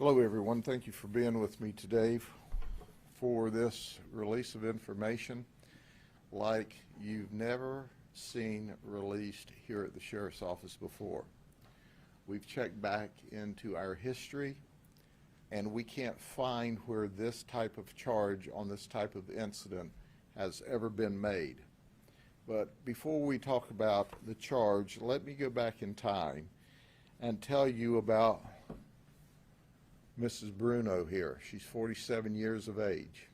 Hello everyone, thank you for being with me today for this release of information like you've never seen released here at the Sheriff's Office before. We've checked back into our history and we can't find where this type of charge on this type of incident has ever been made. But before we talk about the charge, let me go back in time and tell you about Mrs. Bruno here. She's 47 years of age.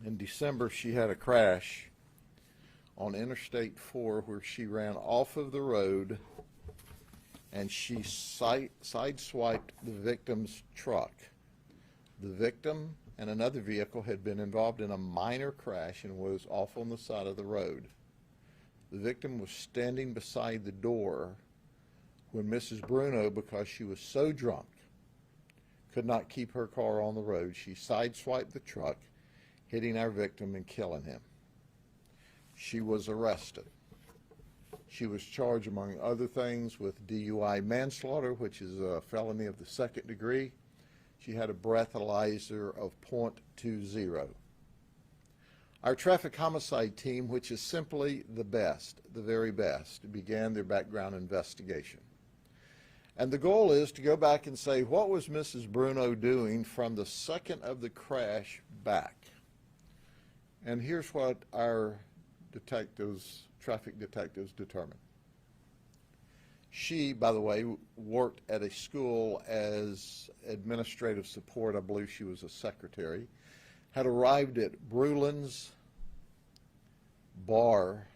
In December, she had a crash on Interstate 4 where she ran off of the road and she sideswiped the victim's truck. The victim and another vehicle had been involved in a minor crash and was off on the side of the road. The victim was standing beside the door when Mrs. Bruno, because she was so drunk, could not keep her car on the road. She sideswiped the truck, hitting our victim and killing him. She was arrested. She was charged, among other things, with DUI manslaughter, which is a felony of the second degree. She had a breathalyzer of .20. Our traffic homicide team, which is simply the best, the very best, began their background investigation. And the goal is to go back and say, what was Mrs. Bruno doing from the second of the crash back? And here's what our detectives, traffic detectives, determined. She, by the way, worked at a school as administrative support. I believe she was a secretary. Had arrived at Brulin's bar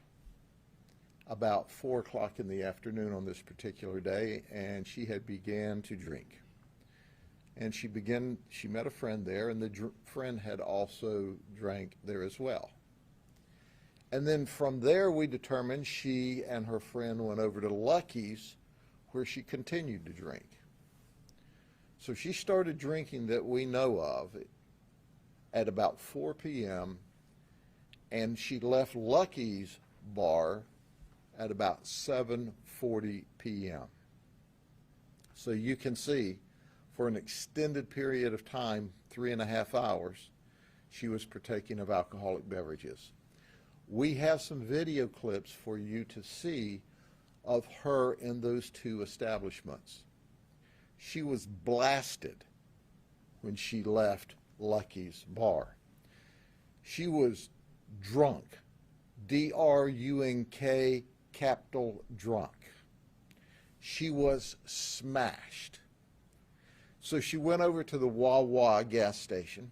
about 4 o'clock in the afternoon on this particular day, and she had began to drink. And she met a friend there, and the friend had also drank there as well. And then from there we determined she and her friend went over to Lucky's, where she continued to drink. So she started drinking, that we know of, at about 4 p.m., and she left Lucky's bar at about 7:40 p.m. So you can see, for an extended period of time, 3.5 hours, she was partaking of alcoholic beverages. We have some video clips for you to see of her in those two establishments. She was blasted when she left Lucky's bar. She was drunk, D-R-U-N-K, capital drunk. She was smashed. So she went over to the Wawa gas station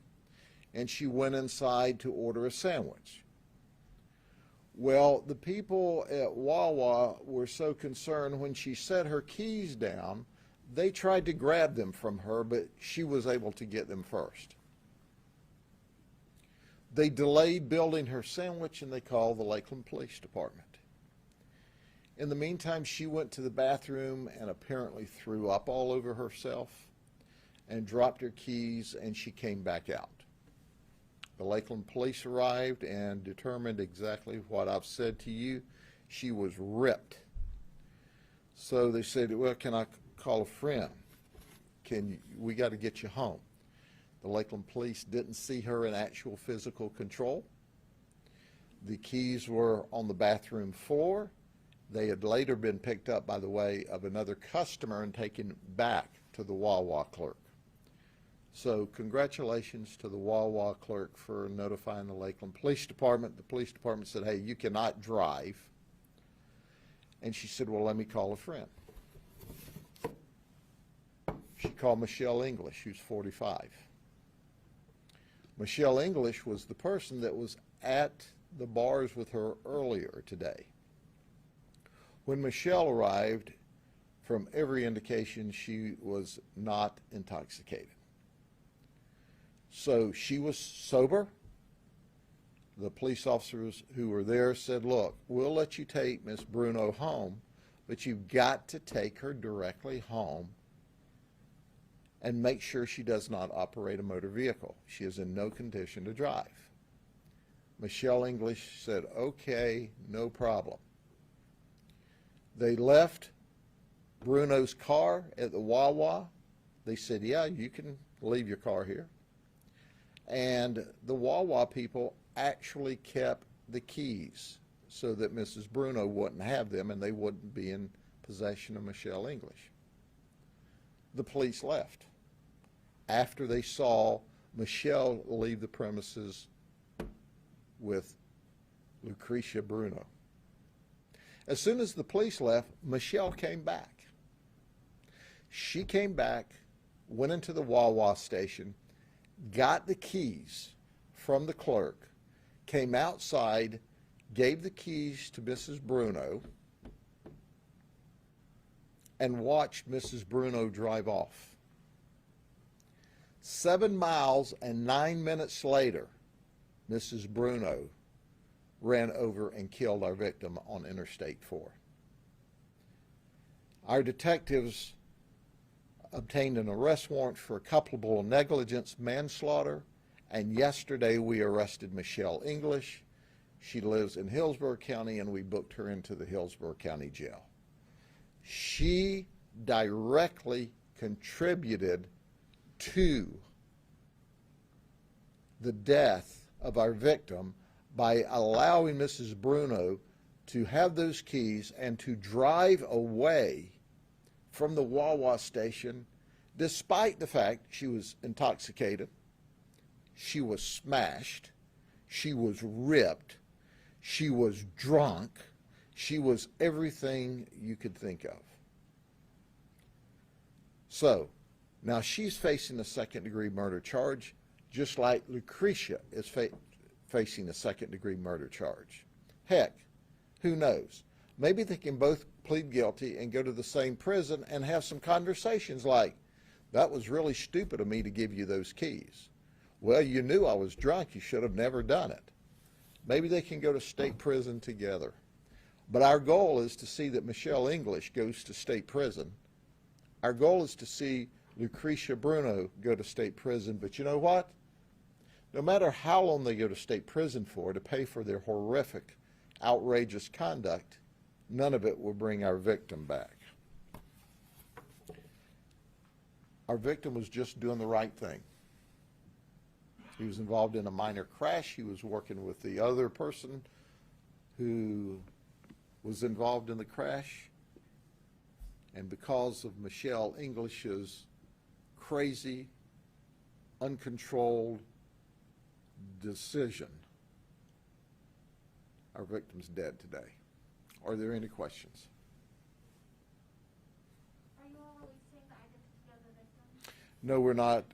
and she went inside to order a sandwich. Well, the people at Wawa were so concerned when she set her keys down, they tried to grab them from her, but she was able to get them first. They delayed building her sandwich and they called the Lakeland Police Department. In the meantime, she went to the bathroom and apparently threw up all over herself and dropped her keys, and she came back out. The Lakeland police arrived and determined exactly what I've said to you. She was ripped. So they said, well, can I call a friend? We got to get you home. The Lakeland police didn't see her in actual physical control. The keys were on the bathroom floor. They had later been picked up, by the way, of another customer and taken back to the Wawa clerk. So congratulations to the Wawa clerk for notifying the Lakeland Police Department. The police department said, hey, you cannot drive. And she said, well, let me call a friend. She called Michelle English, who's 45. Michelle English was the person that was at the bars with her earlier today. When Michelle arrived, from every indication, she was not intoxicated. So she was sober. The police officers who were there said, look, we'll let you take Miss Bruno home, but you've got to take her directly home and make sure she does not operate a motor vehicle. She is in no condition to drive. Michelle English said, okay, no problem. They left Bruno's car at the Wawa. They said, yeah, you can leave your car here. And the Wawa people actually kept the keys so that Mrs. Bruno wouldn't have them and they wouldn't be in possession of Michelle English. The police left after they saw Michelle leave the premises with Lucretia Bruno. As soon as the police left, Michelle came back. She came back, went into the Wawa station, got the keys from the clerk, came outside, gave the keys to Mrs. Bruno, and watched Mrs. Bruno drive off. 7 miles and 9 minutes later, Mrs. Bruno ran over and killed our victim on Interstate 4. Our detectives obtained an arrest warrant for culpable negligence manslaughter, and yesterday we arrested Michelle English. She lives in Hillsborough County, and we booked her into the Hillsborough County Jail. She directly contributed to the death of our victim by allowing Mrs. Bruno to have those keys and to drive away from the Wawa station despite the fact she was intoxicated, she was smashed, she was ripped, she was drunk, she was everything you could think of. So, now she's facing a second-degree murder charge, just like Lucretia is facing a second-degree murder charge. Heck, who knows? Maybe they can both plead guilty and go to the same prison and have some conversations like, that was really stupid of me to give you those keys. Well, you knew I was drunk. You should have never done it. Maybe they can go to state prison together. But our goal is to see that Michelle English goes to state prison. Our goal is to see Lucretia Bruno go to state prison. But you know what? No matter how long they go to state prison for to pay for their horrific, outrageous conduct, none of it will bring our victim back. Our victim was just doing the right thing. He was involved in a minor crash. He was working with the other person who was involved in the crash. And because of Michelle English's crazy, uncontrolled decision, our victim's dead today. Are there any questions? Are you all releasing the identity of the victim? No, we're not,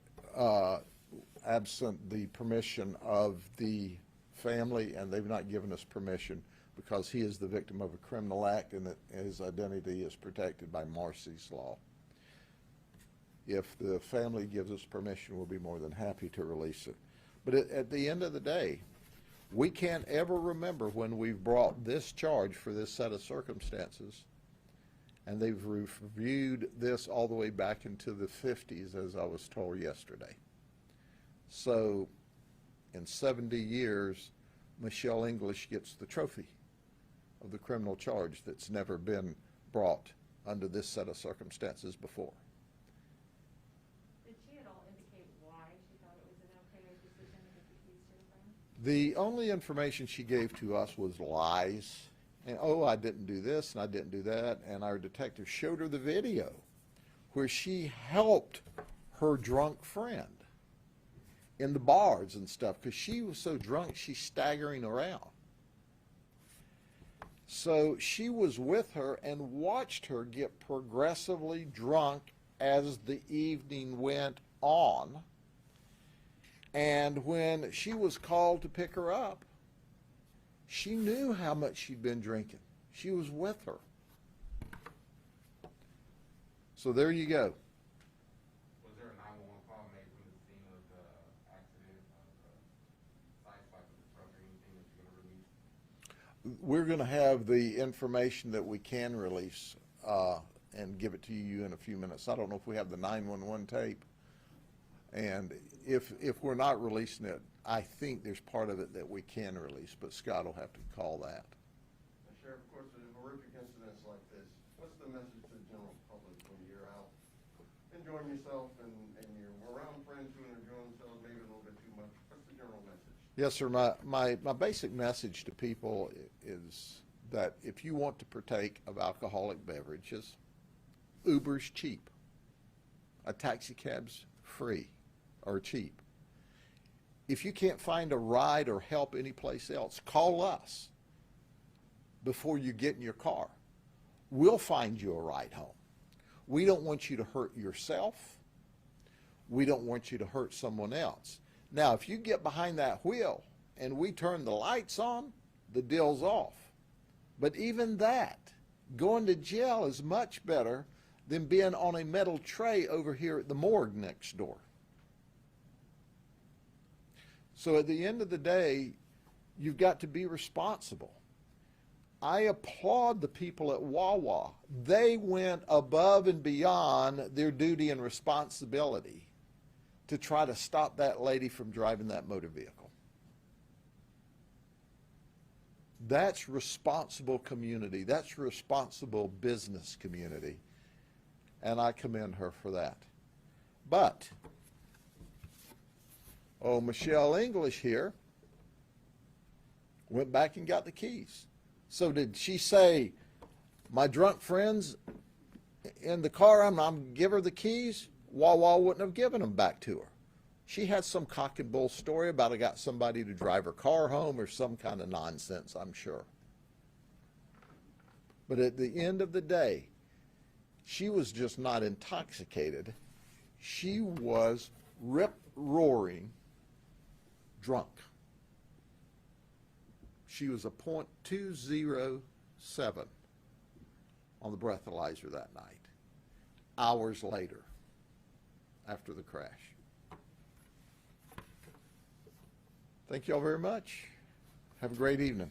absent the permission of the family, and they've not given us permission because he is the victim of a criminal act and that his identity is protected by Marcy's law. If the family gives us permission, we'll be more than happy to release it. But at the end of the day, we can't ever remember when we've brought this charge for this set of circumstances, and they've reviewed this all the way back into the 50s, as I was told yesterday. So in 70 years, Michelle English gets the trophy of the criminal charge that's never been brought under this set of circumstances before. Did she at all indicate why she thought it was an okay decision to get the keys to the phone? The only information she gave to us was lies. And, oh, I didn't do this and I didn't do that. And our detective showed her the video where she helped her drunk friend in the bars and stuff because she was so drunk she's staggering around. So she was with her and watched her get progressively drunk as the evening went on. And when she was called to pick her up, she knew how much she'd been drinking. She was with her. So there you go. Was there a 911 call made from the scene of the accident, the side swipe of the truck, or anything that you're going to release? We're going to have the information that we can release and give it to you in a few minutes. I don't know if we have the 911 tape. And if we're not releasing it, I think there's part of it that we can release, but Scott will have to call that. Sheriff, of course, in horrific incidents like this, what's the message to the general public when you're out enjoying yourself and and you're around friends who enjoy themselves maybe a little bit too much. What's the general message? Yes, sir. My basic message to people is that if you want to partake of alcoholic beverages, Uber's cheap. A taxi cab's free or cheap. If you can't find a ride or help anyplace else, call us before you get in your car. We'll find you a ride home. We don't want you to hurt yourself. We don't want you to hurt someone else. Now, if you get behind that wheel and we turn the lights on, the deal's off. But even that, going to jail is much better than being on a metal tray over here at the morgue next door. So at the end of the day, you've got to be responsible. I applaud the people at Wawa. They went above and beyond their duty and responsibility to try to stop that lady from driving that motor vehicle. That's responsible community. That's responsible business community. And I commend her for that. But, Michelle English here went back and got the keys. So did she say, my drunk friend's in the car, I'm give her the keys? Wawa wouldn't have given them back to her. She had some cock and bull story about I got somebody to drive her car home or some kind of nonsense, I'm sure. But at the end of the day, she was just not intoxicated. She was rip-roaring drunk. She was a .207 on the breathalyzer that night, hours later, after the crash. Thank you all very much. Have a great evening.